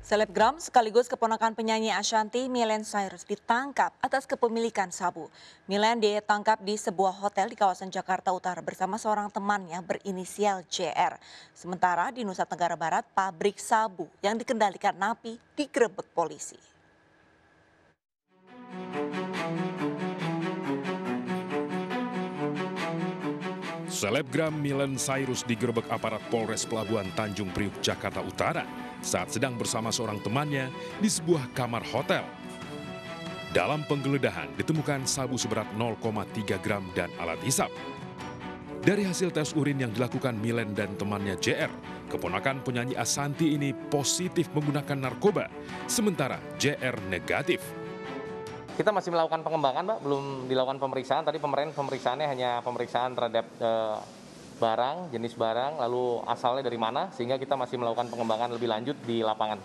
Selebgram sekaligus keponakan penyanyi Ashanti Miley Cyrus ditangkap atas kepemilikan sabu. Miley ditangkap di sebuah hotel di kawasan Jakarta Utara bersama seorang temannya berinisial JR. Sementara di Nusa Tenggara Barat, pabrik sabu yang dikendalikan napi digerebek polisi. Selebgram Miley Cyrus digerebek aparat Polres Pelabuhan Tanjung Priuk, Jakarta Utara saat sedang bersama seorang temannya di sebuah kamar hotel. Dalam penggeledahan ditemukan sabu seberat 0,3 gram dan alat hisap. Dari hasil tes urin yang dilakukan Miley dan temannya JR, keponakan penyanyi Ashanti ini positif menggunakan narkoba, sementara JR negatif. Kita masih melakukan pengembangan, Pak. Belum dilakukan pemeriksaan. Tadi pemeriksaannya hanya pemeriksaan terhadap barang, jenis barang, lalu asalnya dari mana, sehingga kita masih melakukan pengembangan lebih lanjut di lapangan.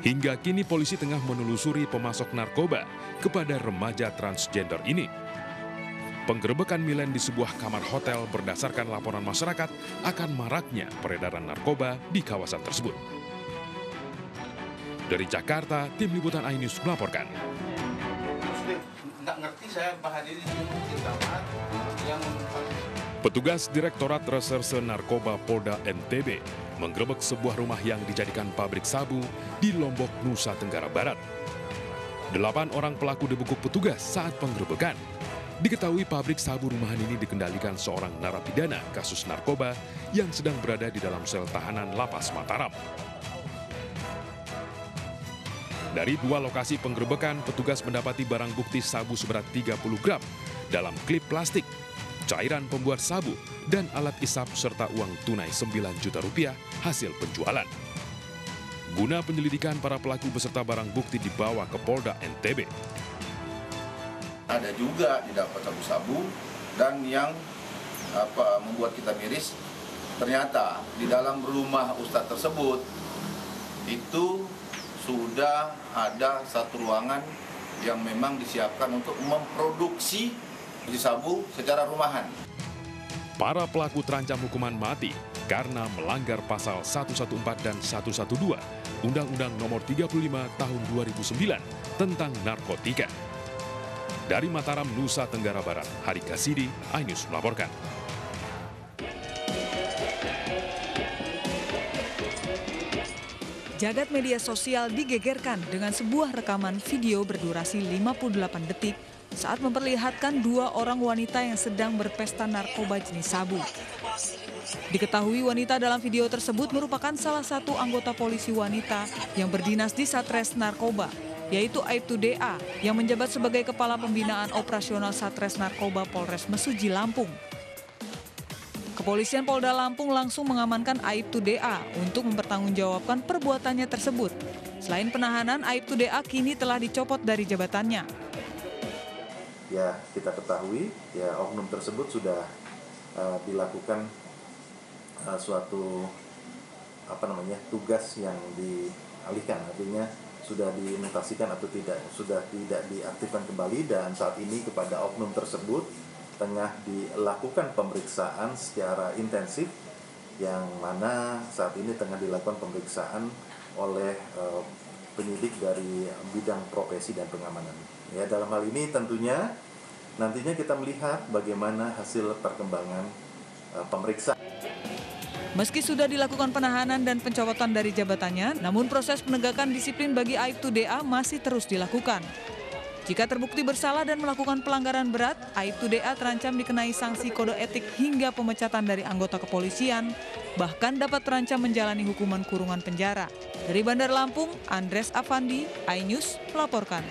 Hingga kini polisi tengah menelusuri pemasok narkoba kepada remaja transgender ini. Penggerebekan Miley di sebuah kamar hotel berdasarkan laporan masyarakat akan maraknya peredaran narkoba di kawasan tersebut. Dari Jakarta, Tim Liputan iNews melaporkan. Nggak ngerti saya bahan ini yang Petugas Direktorat Reserse Narkoba Polda NTB menggerebek sebuah rumah yang dijadikan pabrik sabu di Lombok, Nusa Tenggara Barat. 8 orang pelaku dibekuk petugas saat penggerebekan. Diketahui pabrik sabu rumahan ini dikendalikan seorang narapidana kasus narkoba yang sedang berada di dalam sel tahanan Lapas Mataram. Dari 2 lokasi penggerebekan, petugas mendapati barang bukti sabu seberat 30 gram dalam klip plastik, cairan pembuat sabu, dan alat isap serta uang tunai 9 juta rupiah hasil penjualan. Guna penyelidikan, para pelaku beserta barang bukti dibawa ke Polda NTB. ada juga didapat sabu-sabu dan yang membuat kita miris, ternyata di dalam rumah Ustadz tersebut itu sudah ada satu ruangan yang memang disiapkan untuk memproduksi sabu secara rumahan. Para pelaku terancam hukuman mati karena melanggar pasal 114 dan 112 Undang-Undang Nomor 35 Tahun 2009 tentang narkotika. Dari Mataram, Nusa Tenggara Barat, Hari Kasidi, iNews melaporkan. Jagat media sosial digegerkan dengan sebuah rekaman video berdurasi 58 detik saat memperlihatkan 2 orang wanita yang sedang berpesta narkoba jenis sabu. Diketahui wanita dalam video tersebut merupakan salah satu anggota polisi wanita yang berdinas di Satres Narkoba, yaitu Aibtu DA yang menjabat sebagai Kepala Pembinaan Operasional Satres Narkoba Polres Mesuji, Lampung. Kepolisian Polda Lampung langsung mengamankan Aibtu DA untuk mempertanggungjawabkan perbuatannya tersebut. Selain penahanan, Aibtu DA kini telah dicopot dari jabatannya. Ya, kita ketahui ya oknum tersebut sudah dilakukan suatu tugas yang dialihkan, artinya sudah dimutasikan atau sudah tidak diaktifkan kembali, dan saat ini kepada oknum tersebut tengah dilakukan pemeriksaan secara intensif, yang mana saat ini tengah dilakukan pemeriksaan oleh penyidik dari bidang profesi dan pengamanan. Ya, dalam hal ini tentunya nantinya kita melihat bagaimana hasil perkembangan pemeriksaan. Meski sudah dilakukan penahanan dan pencopotan dari jabatannya, namun proses penegakan disiplin bagi Aibtu DA masih terus dilakukan. Jika terbukti bersalah dan melakukan pelanggaran berat, Aibtu DA terancam dikenai sanksi kode etik hingga pemecatan dari anggota kepolisian, bahkan dapat terancam menjalani hukuman kurungan penjara. Dari Bandar Lampung, Andres Afandi, iNews melaporkan.